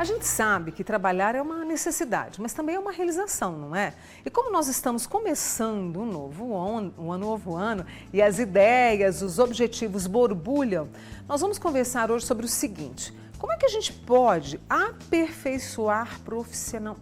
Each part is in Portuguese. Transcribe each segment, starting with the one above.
A gente sabe que trabalhar é uma necessidade, mas também é uma realização, não é? E como nós estamos começando um novo ano e as ideias, os objetivos borbulham, nós vamos conversar hoje sobre o seguinte: como é que a gente pode aperfeiçoar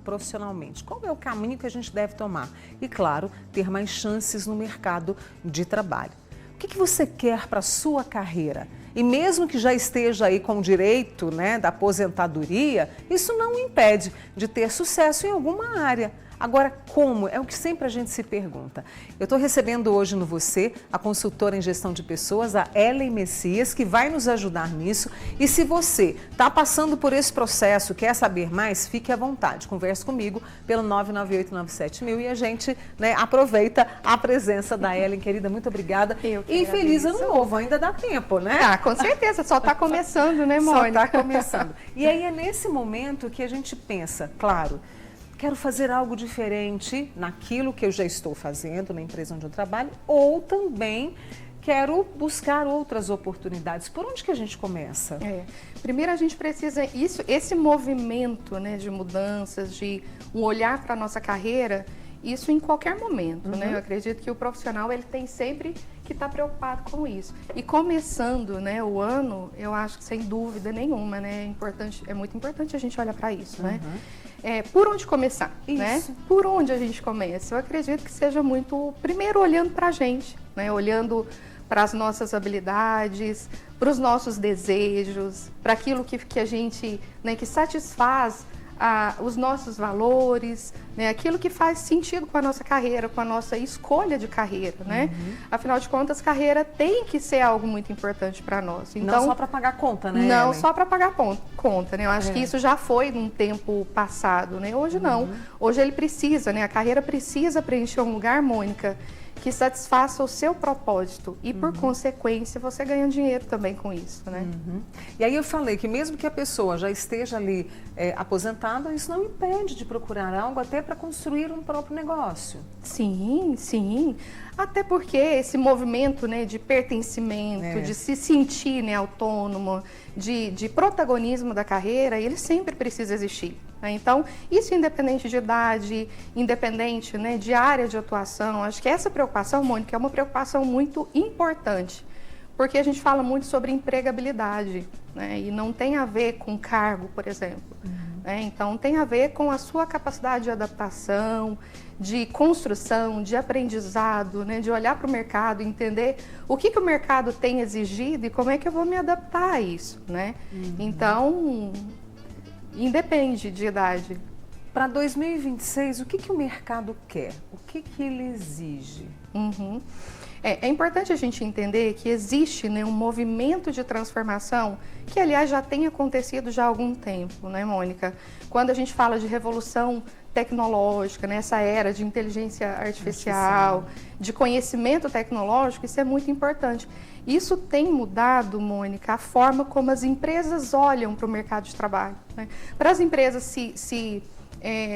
profissionalmente? Qual é o caminho que a gente deve tomar? E, claro, ter mais chances no mercado de trabalho. O que você quer para a sua carreira? E mesmo que já esteja aí com o direito, da aposentadoria, isso não impede de ter sucesso em alguma área. Agora, como? É o que sempre a gente se pergunta. Eu estou recebendo hoje no Você a consultora em gestão de pessoas, a Ellen Messias, que vai nos ajudar nisso. E se você está passando por esse processo, quer saber mais, fique à vontade. Converse comigo pelo 998-97000 e a gente aproveita a presença da Ellen. Querida, muito obrigada. E feliz ano novo, ainda dá tempo, né? Ah, com certeza, só está começando, né, Mônica? Só está começando. E aí é nesse momento que a gente pensa, claro, quero fazer algo diferente naquilo que eu já estou fazendo na empresa onde eu trabalho, ou também quero buscar outras oportunidades. Por onde que a gente começa? Primeiro a gente precisa, esse movimento de mudanças, de um olhar para a nossa carreira, isso em qualquer momento, Eu acredito que o profissional ele tem sempre que estar preocupado com isso. E começando o ano, eu acho que sem dúvida nenhuma, é muito importante a gente olhar para isso, por onde começar, Por onde a gente começa? Eu acredito que seja muito, primeiro olhando para a gente, olhando para as nossas habilidades, para os nossos desejos, para aquilo que a gente, que satisfaz os nossos valores, aquilo que faz sentido com a nossa carreira, com a nossa escolha de carreira, Afinal de contas, carreira tem que ser algo muito importante para nós. Então, não só para pagar conta, Não Ellen? Só para pagar conta, Eu acho que isso já foi num tempo passado, Hoje não. Hoje ele precisa, a carreira precisa preencher um lugar, Mônica, que satisfaça o seu propósito e, por consequência, você ganha dinheiro também com isso, E aí eu falei que mesmo que a pessoa já esteja ali aposentada, isso não impede de procurar algo até para construir um próprio negócio. Sim, sim. Até porque esse movimento de pertencimento, de se sentir autônomo, de protagonismo da carreira, ele sempre precisa existir. Então, isso independente de idade, independente de área de atuação, acho que essa preocupação, Mônica, é uma preocupação muito importante, porque a gente fala muito sobre empregabilidade, e não tem a ver com cargo, por exemplo. Então, tem a ver com a sua capacidade de adaptação, de construção, de aprendizado, de olhar para o mercado, entender o que o mercado tem exigido e como é que eu vou me adaptar a isso, Então, independe de idade. Para 2026, o que o mercado quer? O que ele exige? É importante a gente entender que existe um movimento de transformação que, aliás, já tem acontecido já há algum tempo, Mônica? Quando a gente fala de revolução tecnológica, nessa era de inteligência artificial, de conhecimento tecnológico, isso é muito importante. Isso tem mudado, Mônica, a forma como as empresas olham para o mercado de trabalho. Para as empresas se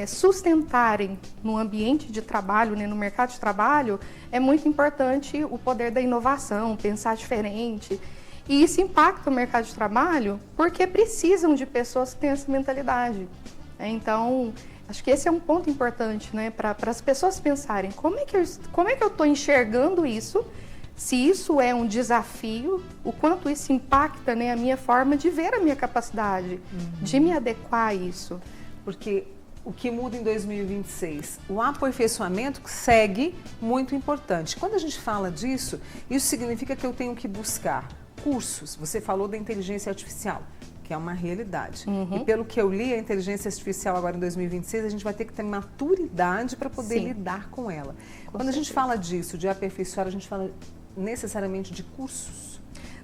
sustentarem no ambiente de trabalho, no mercado de trabalho, é muito importante o poder da inovação, pensar diferente. E isso impacta o mercado de trabalho porque precisam de pessoas que têm essa mentalidade. Então, acho que esse é um ponto importante, para as pessoas pensarem como é que eu estou enxergando isso, se isso é um desafio, o quanto isso impacta a minha forma de ver a minha capacidade, de me adequar a isso. Porque o que muda em 2026? O aperfeiçoamento segue muito importante. Quando a gente fala disso, isso significa que eu tenho que buscar cursos. Você falou da inteligência artificial, que é uma realidade. E pelo que eu li, a inteligência artificial agora em 2026, a gente vai ter que ter maturidade para poder lidar com ela. Quando a gente fala disso, de aperfeiçoar, a gente fala necessariamente de cursos?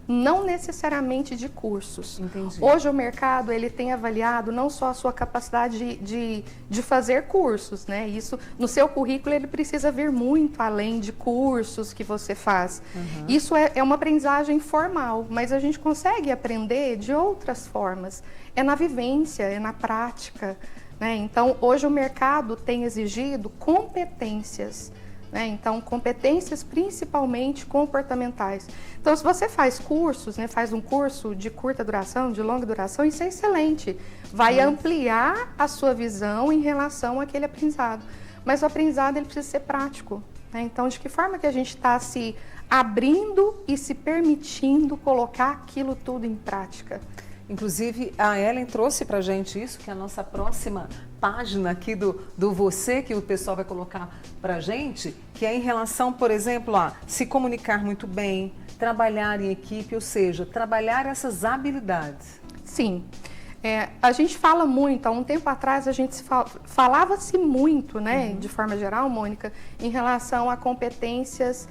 Não necessariamente de cursos. Entendi. Hoje o mercado ele tem avaliado não só a sua capacidade de fazer cursos, Isso, no seu currículo, ele precisa vir muito além de cursos que você faz. Isso é uma aprendizagem formal, mas a gente consegue aprender de outras formas. É na vivência, é na prática, Então, hoje o mercado tem exigido competências, né? Então, competências principalmente comportamentais. Então, se você faz cursos, né, faz um curso de curta duração, de longa duração, isso é excelente. Vai ampliar a sua visão em relação àquele aprendizado. Mas o aprendizado ele precisa ser prático, né? Então, de que forma que a gente está se abrindo e se permitindo colocar aquilo tudo em prática? Inclusive, a Ellen trouxe para a gente isso, que é a nossa próxima página aqui do Você, que o pessoal vai colocar para a gente, que é em relação, por exemplo, a se comunicar muito bem, trabalhar em equipe, ou seja, trabalhar essas habilidades. Sim. A gente fala muito, há um tempo atrás a gente falava-se muito, né, de forma geral, Mônica, em relação a competências,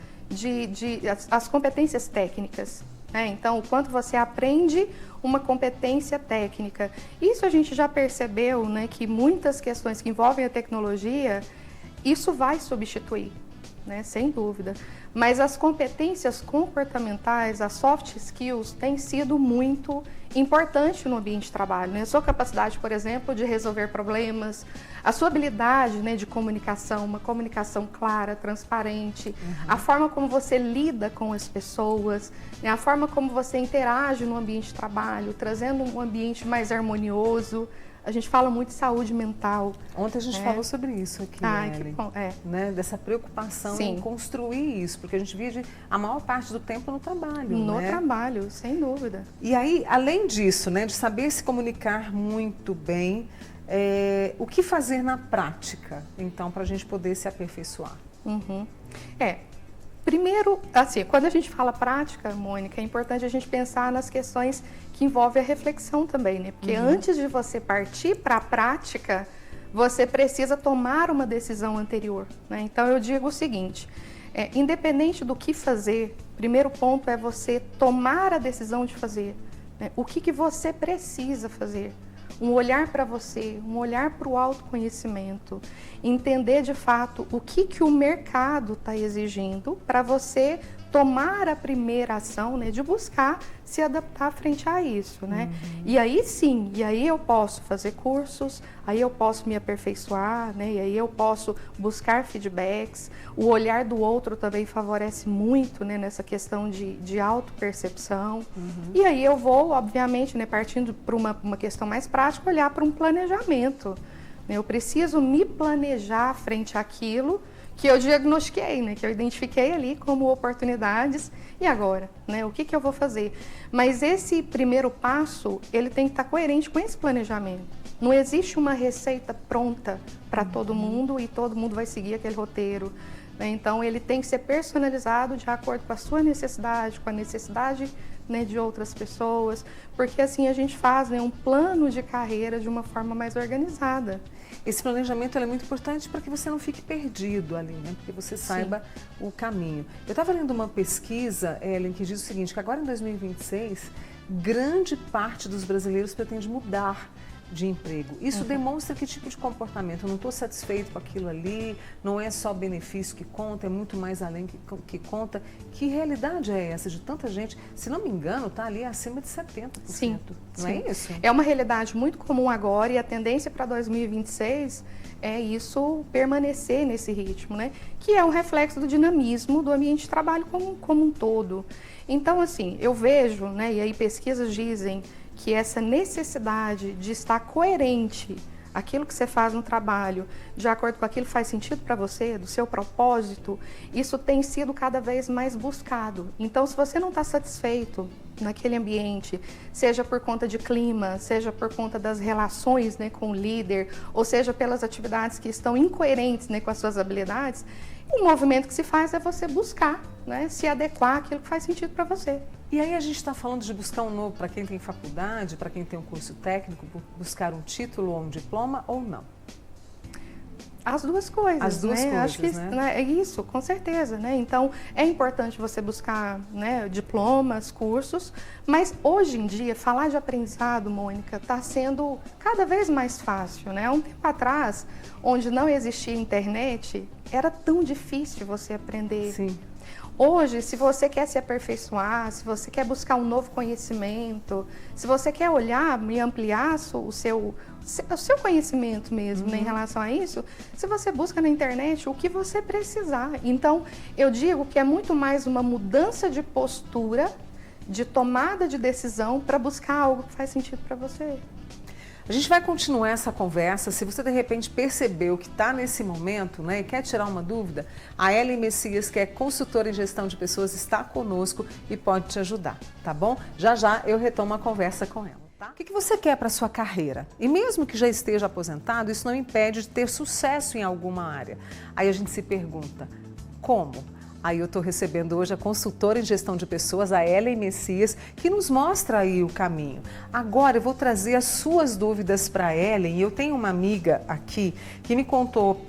as competências técnicas. Então, o quanto você aprende uma competência técnica. Isso a gente já percebeu, né, que muitas questões que envolvem a tecnologia, isso vai substituir, né, sem dúvida. Mas as competências comportamentais, as soft skills, têm sido muito importantes no ambiente de trabalho, né? A sua capacidade, por exemplo, de resolver problemas, a sua habilidade, né, de comunicação, uma comunicação clara, transparente, a forma como você lida com as pessoas, né, a forma como você interage no ambiente de trabalho, trazendo um ambiente mais harmonioso. A gente fala muito de saúde mental. Ontem a gente falou sobre isso aqui, que bom. Né? Dessa preocupação Sim. em construir isso, porque a gente vive a maior parte do tempo no trabalho. No né? trabalho, sem dúvida. E aí, além disso, né, de saber se comunicar muito bem, o que fazer na prática, então, para a gente poder se aperfeiçoar? Primeiro, assim, quando a gente fala prática, Mônica, é importante a gente pensar nas questões que envolvem a reflexão também, né? Porque antes de você partir para a prática, você precisa tomar uma decisão anterior, né? Então, eu digo o seguinte, independente do que fazer, primeiro ponto é você tomar a decisão de fazer, né? O que você precisa fazer? Um olhar para você, um olhar para o autoconhecimento, entender de fato o que o mercado está exigindo para você tomar a primeira ação, né, de buscar se adaptar frente a isso, né? E aí sim, e aí eu posso fazer cursos, aí eu posso me aperfeiçoar, né? E aí eu posso buscar feedbacks. O olhar do outro também favorece muito, né, nessa questão de autopercepção. E aí eu vou, obviamente, né, partindo para uma questão mais prática, olhar para um planejamento. Né? Eu preciso me planejar frente àquilo que eu diagnostiquei, né, que eu identifiquei ali como oportunidades, e agora, né, o que eu vou fazer? Mas esse primeiro passo, ele tem que estar coerente com esse planejamento. Não existe uma receita pronta para todo mundo e todo mundo vai seguir aquele roteiro, né? Então, ele tem que ser personalizado de acordo com a sua necessidade, com a necessidade, né, de outras pessoas, porque assim a gente faz, né, um plano de carreira de uma forma mais organizada. Esse planejamento é muito importante para que você não fique perdido ali, né? Porque você saiba o caminho. Eu estava lendo uma pesquisa, Ellen, que diz o seguinte, que agora em 2026, grande parte dos brasileiros pretende mudar de emprego. Isso demonstra que tipo de comportamento? Eu não estou satisfeito com aquilo ali, não é só benefício que conta, é muito mais além que conta. Que realidade é essa de tanta gente? Se não me engano, está ali acima de 70%. Sim. Não é isso? É uma realidade muito comum agora e a tendência para 2026 é isso permanecer nesse ritmo, né? Que é um reflexo do dinamismo do ambiente de trabalho como um todo. Então, assim, eu vejo, né, e aí pesquisas dizem que essa necessidade de estar coerente, aquilo que você faz no trabalho, de acordo com aquilo que faz sentido para você, do seu propósito, isso tem sido cada vez mais buscado. Então, se você não está satisfeito naquele ambiente, seja por conta de clima, seja por conta das relações, né, com o líder, ou seja pelas atividades que estão incoerentes, né, com as suas habilidades, o movimento que se faz é você buscar, né, se adequar àquilo que faz sentido para você. E aí a gente está falando de buscar um novo para quem tem faculdade, para quem tem um curso técnico, buscar um título ou um diploma ou não? As duas coisas. As duas coisas, Acho que né? É isso, com certeza, né? Então, é importante você buscar, né, diplomas, cursos, mas hoje em dia, falar de aprendizado, Mônica, está sendo cada vez mais fácil, né? Há um tempo atrás, onde não existia internet, era tão difícil você aprender. Sim. Hoje, se você quer se aperfeiçoar, se você quer buscar um novo conhecimento, se você quer olhar e ampliar o seu conhecimento mesmo, né, em relação a isso, se você busca na internet o que você precisar. Então, eu digo que é muito mais uma mudança de postura, de tomada de decisão para buscar algo que faz sentido para você. A gente vai continuar essa conversa. Se você de repente percebeu que está nesse momento, né, e quer tirar uma dúvida, a Ellen Messias, que é consultora em gestão de pessoas, está conosco e pode te ajudar, tá bom? Já já eu retomo a conversa com ela. Tá? O que você quer para a sua carreira? E mesmo que já esteja aposentado, isso não impede de ter sucesso em alguma área. Aí a gente se pergunta, como? Aí eu estou recebendo hoje a consultora em gestão de pessoas, a Ellen Messias, que nos mostra aí o caminho. Agora eu vou trazer as suas dúvidas para a Ellen. E eu tenho uma amiga aqui que me contou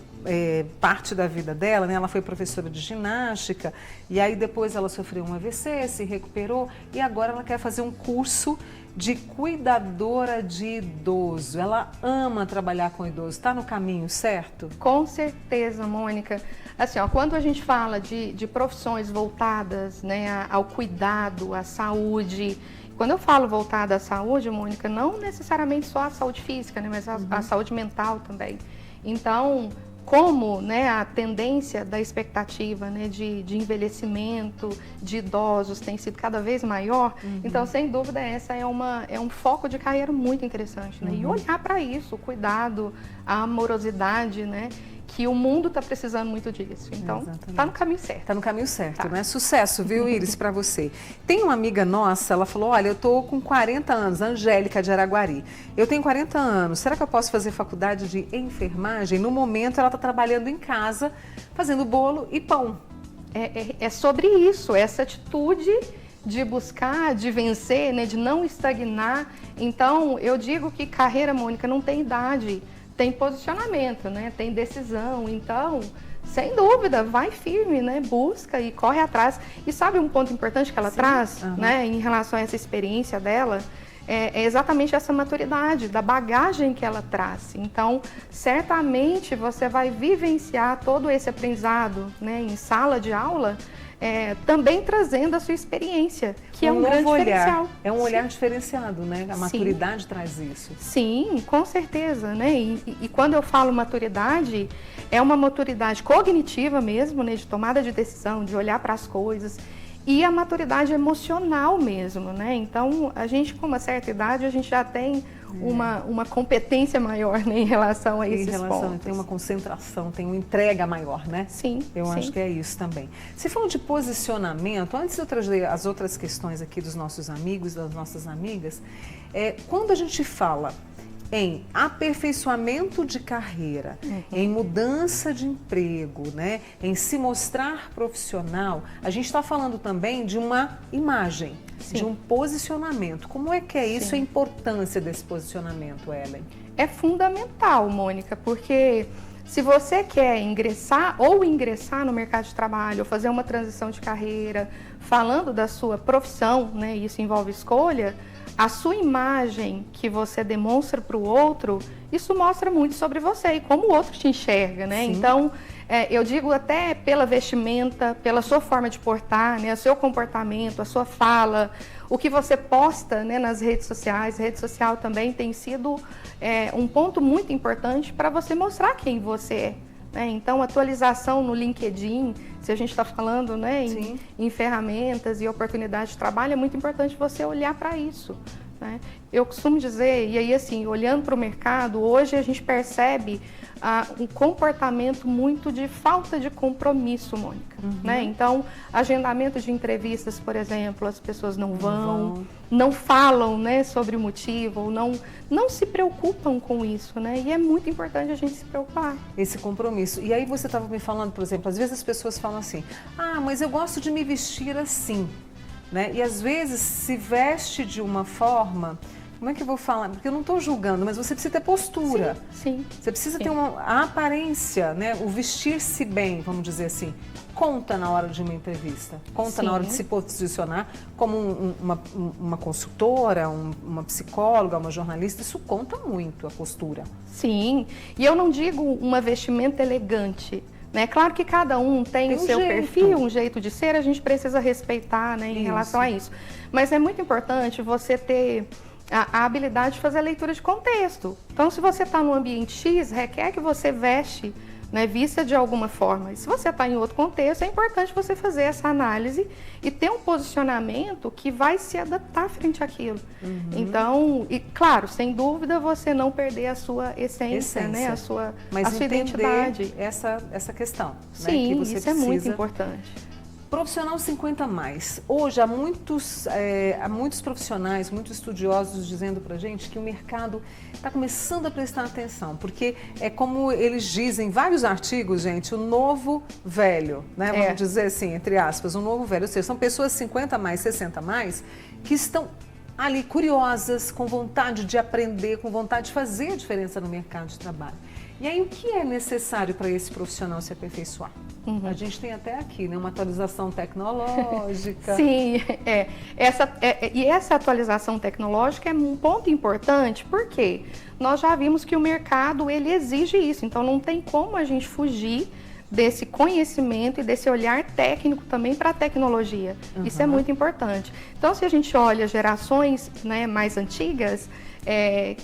parte da vida dela, né? Ela foi professora de ginástica e aí depois ela sofreu um AVC, se recuperou e agora ela quer fazer um curso de cuidadora de idoso. Ela ama trabalhar com idoso. Está no caminho certo? Com certeza, Mônica. Assim, ó, quando a gente fala de profissões voltadas, né, ao cuidado, à saúde, quando eu falo voltada à saúde, Mônica, não necessariamente só a saúde física, né, mas a saúde mental também. Então, como, né, a tendência da expectativa, né, de envelhecimento de idosos tem sido cada vez maior, então, sem dúvida, essa é um foco de carreira muito interessante. Né? E olhar para isso, o cuidado, a amorosidade, né, que o mundo está precisando muito disso. Então, está no caminho certo. Está no caminho certo, né? Sucesso, viu, Iris, para você. Tem uma amiga nossa, ela falou, olha, eu estou com 40 anos, Angélica de Araguari. Eu tenho 40 anos, será que eu posso fazer faculdade de enfermagem? No momento, ela está trabalhando em casa, fazendo bolo e pão. É sobre isso, essa atitude de buscar, de vencer, né, de não estagnar. Então, eu digo que carreira, Mônica, não tem idade. Tem posicionamento, né? Tem decisão, então, sem dúvida, vai firme, né? Busca e corre atrás. E sabe um ponto importante que ela traz, né? Em relação a essa experiência dela, é exatamente essa maturidade, da bagagem que ela traz. Então, certamente você vai vivenciar todo esse aprendizado, né? Em sala de aula, também trazendo a sua experiência, que é um grande diferencial. É um olhar diferenciado, né? A maturidade traz isso. Sim, com certeza, né? E quando eu falo maturidade, é uma maturidade cognitiva mesmo, né? De tomada de decisão, de olhar para as coisas. E a maturidade emocional mesmo, né? Então, a gente com uma certa idade, a gente já tem uma competência maior, né, em relação a esses pontos. Tem uma concentração, tem uma entrega maior, né? Sim. Eu acho que é isso também. Você falou de posicionamento, antes de eu trazer as outras questões aqui dos nossos amigos, das nossas amigas, quando a gente fala em aperfeiçoamento de carreira, em mudança de emprego, né, em se mostrar profissional, a gente está falando também de uma imagem, de um posicionamento. Como é que é isso, a importância desse posicionamento, Ellen? É fundamental, Mônica, porque se você quer ingressar no mercado de trabalho, ou fazer uma transição de carreira, falando da sua profissão, né, isso envolve escolha, a sua imagem que você demonstra para o outro, isso mostra muito sobre você e como o outro te enxerga, né? Sim. Então, eu digo até pela vestimenta, pela sua forma de portar, né? O seu comportamento, a sua fala, o que você posta, né, nas redes sociais. A rede social também tem sido um ponto muito importante para você mostrar quem você é. Então, atualização no LinkedIn, se a gente está falando, né, em ferramentas e oportunidades de trabalho, é muito importante você olhar para isso, né? Eu costumo dizer, e aí assim, olhando para o mercado, hoje a gente percebe um comportamento muito de falta de compromisso, Mônica, né? Então, agendamento de entrevistas, por exemplo, as pessoas não vão, não falam, né, sobre o motivo, ou não se preocupam com isso, né? E é muito importante a gente se preocupar. Esse compromisso. E aí você estava me falando, por exemplo, às vezes as pessoas falam assim, mas eu gosto de me vestir assim, né? E às vezes se veste de uma forma... Como é que eu vou falar? Porque eu não estou julgando, mas você precisa ter postura. Sim. Você precisa ter a aparência, né? O vestir-se bem, vamos dizer assim, conta na hora de uma entrevista. Conta na hora de se posicionar como uma consultora, uma psicóloga, uma jornalista. Isso conta muito, a postura. Sim. E eu não digo uma vestimenta elegante, né? Claro que cada um tem o seu perfil, um jeito de ser, a gente precisa respeitar, né, em relação a isso. Mas é muito importante você ter a habilidade de fazer a leitura de contexto. Então, se você está no ambiente X, requer que você vista de alguma forma. E se você está em outro contexto, é importante você fazer essa análise e ter um posicionamento que vai se adaptar frente àquilo. Então, e claro, sem dúvida, você não perder a sua essência. Né? A sua identidade. Essa questão. Sim, né? Que você isso é muito importante. Profissional 50 mais. Hoje há muitos profissionais, muitos estudiosos dizendo pra gente que o mercado está começando a prestar atenção, porque é como eles dizem em vários artigos, gente, o novo velho, né? Vamos dizer assim, entre aspas, o novo velho. Ou seja, são pessoas 50 mais, 60 mais, que estão ali curiosas, com vontade de aprender, com vontade de fazer a diferença no mercado de trabalho. E aí, o que é necessário para esse profissional se aperfeiçoar? A gente tem até aqui, né, uma atualização tecnológica. Sim, e essa atualização tecnológica é um ponto importante, porque nós já vimos que o mercado, ele exige isso, então não tem como a gente fugir desse conhecimento e desse olhar técnico também para a tecnologia. Isso é muito importante. Então, se a gente olha gerações, né, mais antigas,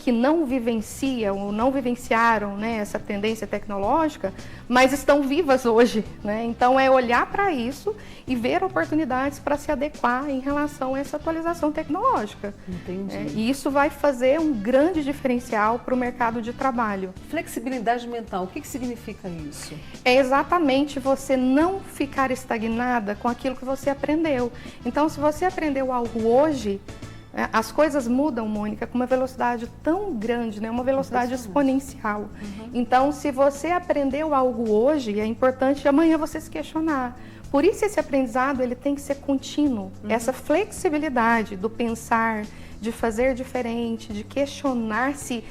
que não vivenciam ou não vivenciaram, né, essa tendência tecnológica, mas estão vivas hoje, né? Então é olhar para isso e ver oportunidades para se adequar em relação a essa atualização tecnológica. Entendi. E isso vai fazer um grande diferencial para o mercado de trabalho. Flexibilidade mental, o que significa isso? É exatamente você não ficar estagnada com aquilo que você aprendeu. Então, se você aprendeu algo hoje, as coisas mudam, Mônica, com uma velocidade tão grande, né? Uma velocidade exponencial. Então, se você aprendeu algo hoje, é importante amanhã você se questionar. Por isso, esse aprendizado ele tem que ser contínuo. Essa flexibilidade do pensar, de fazer diferente, de questionar se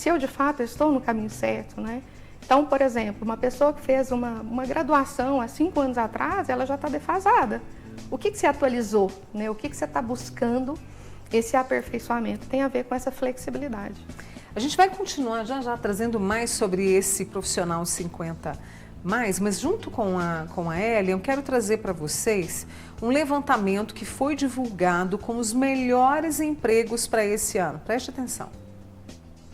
eu de fato estou no caminho certo, né? Então, por exemplo, uma pessoa que fez uma graduação há 5 anos atrás, ela já está defasada. O que você atualizou, né? O que você está buscando? Esse aperfeiçoamento tem a ver com essa flexibilidade. A gente vai continuar já trazendo mais sobre esse profissional 50 mais, mas junto com a Ellen, eu quero trazer para vocês um levantamento que foi divulgado com os melhores empregos para esse ano. Preste atenção.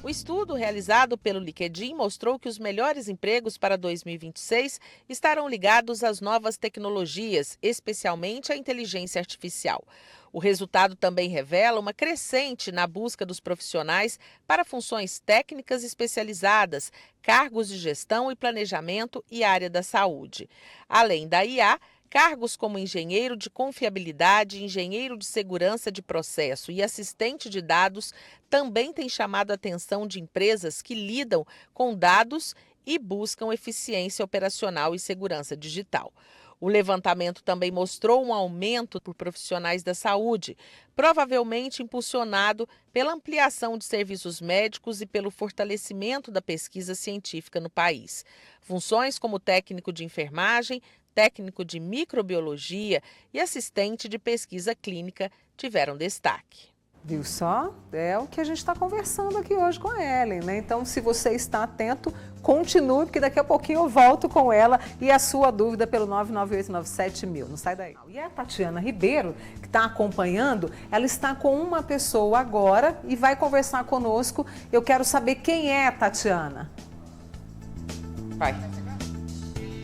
O estudo realizado pelo LinkedIn mostrou que os melhores empregos para 2026 estarão ligados às novas tecnologias, especialmente à inteligência artificial. O resultado também revela uma crescente na busca dos profissionais para funções técnicas especializadas, cargos de gestão e planejamento e área da saúde. Além da IA, cargos como engenheiro de confiabilidade, engenheiro de segurança de processo e assistente de dados também têm chamado a atenção de empresas que lidam com dados e buscam eficiência operacional e segurança digital. O levantamento também mostrou um aumento por profissionais da saúde, provavelmente impulsionado pela ampliação de serviços médicos e pelo fortalecimento da pesquisa científica no país. Funções como técnico de enfermagem, técnico de microbiologia e assistente de pesquisa clínica tiveram destaque. Viu só? É o que a gente está conversando aqui hoje com a Ellen, né? Então, se você está atento, continue, porque daqui a pouquinho eu volto com ela e a sua dúvida pelo 99897.000. Não sai daí. E a Tatiana Ribeiro, que está acompanhando, ela está com uma pessoa agora e vai conversar conosco. Eu quero saber quem é a Tatiana. Vai.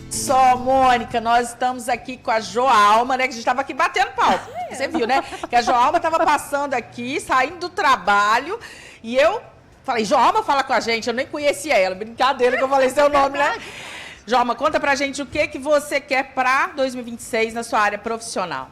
Só, Mônica, nós estamos aqui com a Joalma, né? Que a gente estava aqui batendo pau. Você viu, né? Que a Joalma estava passando aqui, saindo do trabalho, e eu falei, Joalma, fala com a gente, eu nem conhecia ela. Brincadeira que eu falei seu nome, né? Joalma, conta pra gente o que você quer para 2026 na sua área profissional.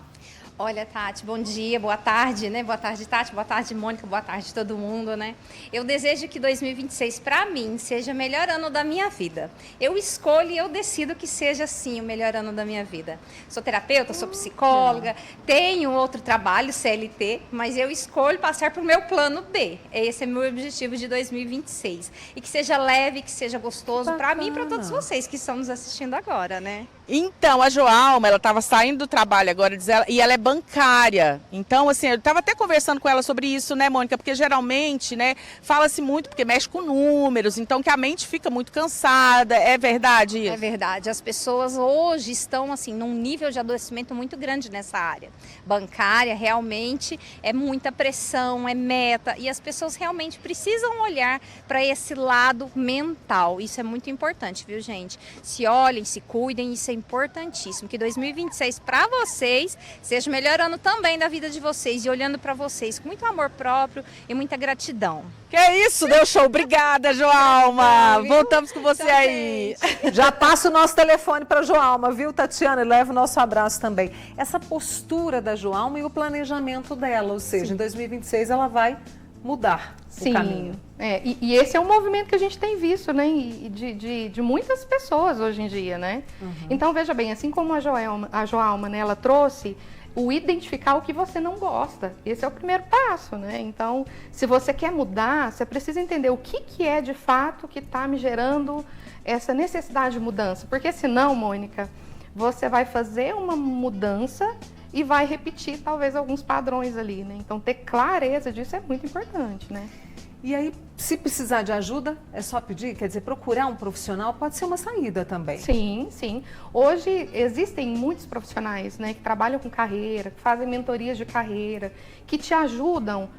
Olha, Tati, bom dia, boa tarde, né? Boa tarde, Tati, boa tarde, Mônica, boa tarde todo mundo, né? Eu desejo que 2026, para mim, seja o melhor ano da minha vida. Eu escolho e eu decido que seja, sim, o melhor ano da minha vida. Sou terapeuta, sou psicóloga, tenho outro trabalho, CLT, mas eu escolho passar para o meu plano B. Esse é meu objetivo de 2026. E que seja leve, que seja gostoso para mim e para todos vocês que estão nos assistindo agora, né? Então, a Joalma, ela estava saindo do trabalho agora, e ela é bancária. Então, assim, eu estava até conversando com ela sobre isso, né, Mônica? Porque geralmente, né, fala-se muito, porque mexe com números, então que a mente fica muito cansada. É verdade isso? É verdade. As pessoas hoje estão, assim, num nível de adoecimento muito grande nessa área. Bancária, realmente, é muita pressão, é meta, e as pessoas realmente precisam olhar para esse lado mental. Isso é muito importante, viu, gente? Se olhem, se cuidem, isso é importantíssimo. Que 2026 para vocês seja o melhor ano também da vida de vocês e olhando para vocês com muito amor próprio e muita gratidão. Que isso, deu show. Obrigada, Joalma. Voltamos com você aí. Já passa o nosso telefone para a Joalma, viu, Tatiana? E leva o nosso abraço também. Essa postura da Joalma e o planejamento dela, ou seja, em 2026 ela vai mudar o caminho. E esse é um movimento que a gente tem visto, né, de muitas pessoas hoje em dia, né? Então, veja bem, assim como a Joalma, né, ela trouxe o identificar o que você não gosta. Esse é o primeiro passo, né? Então, se você quer mudar, você precisa entender o que é de fato que está me gerando essa necessidade de mudança. Porque senão, Mônica, você vai fazer uma mudança e vai repetir talvez alguns padrões ali, né? Então, ter clareza disso é muito importante, né? E aí, se precisar de ajuda, é só pedir? Quer dizer, procurar um profissional pode ser uma saída também. Sim, sim. Hoje existem muitos profissionais, né, que trabalham com carreira, que fazem mentorias de carreira, que te ajudam,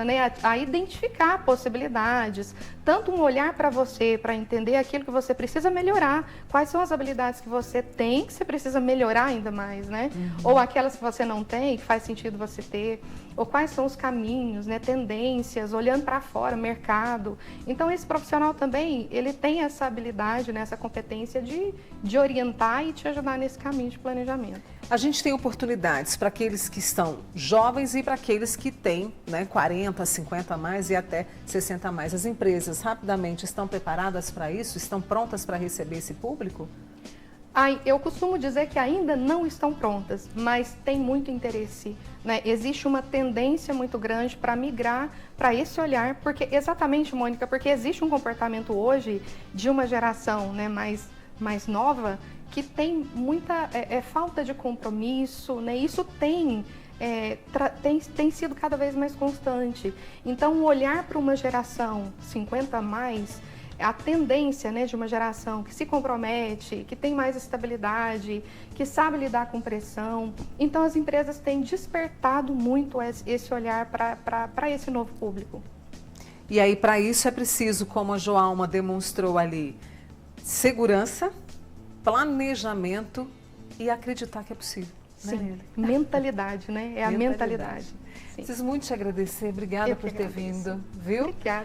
né, a identificar possibilidades, tanto um olhar para você, para entender aquilo que você precisa melhorar, quais são as habilidades que você tem, que você precisa melhorar ainda mais, né? Ou aquelas que você não tem, que faz sentido você ter, ou quais são os caminhos, né, tendências, olhando para fora, mercado. Então, esse profissional também, ele tem essa habilidade, né, essa competência de orientar e te ajudar nesse caminho de planejamento. A gente tem oportunidades para aqueles que estão jovens e para aqueles que têm, né, 40, 50 a mais e até 60 a mais. As empresas rapidamente estão preparadas para isso? Estão prontas para receber esse público? Eu costumo dizer que ainda não estão prontas, mas tem muito interesse, né? Existe uma tendência muito grande para migrar para esse olhar, porque exatamente, Mônica, porque existe um comportamento hoje de uma geração, né, mais nova, que tem muita falta de compromisso, né? Isso tem sido cada vez mais constante. Então, olhar para uma geração 50 a mais, a tendência, né, de uma geração que se compromete, que tem mais estabilidade, que sabe lidar com pressão. Então, as empresas têm despertado muito esse olhar para esse novo público. E aí, para isso é preciso, como a Joalma demonstrou ali, segurança, planejamento e acreditar que é possível. Sim, né? mentalidade, né? É a mentalidade. Sim. Preciso muito te agradecer. Obrigada por ter vindo, viu? Obrigada.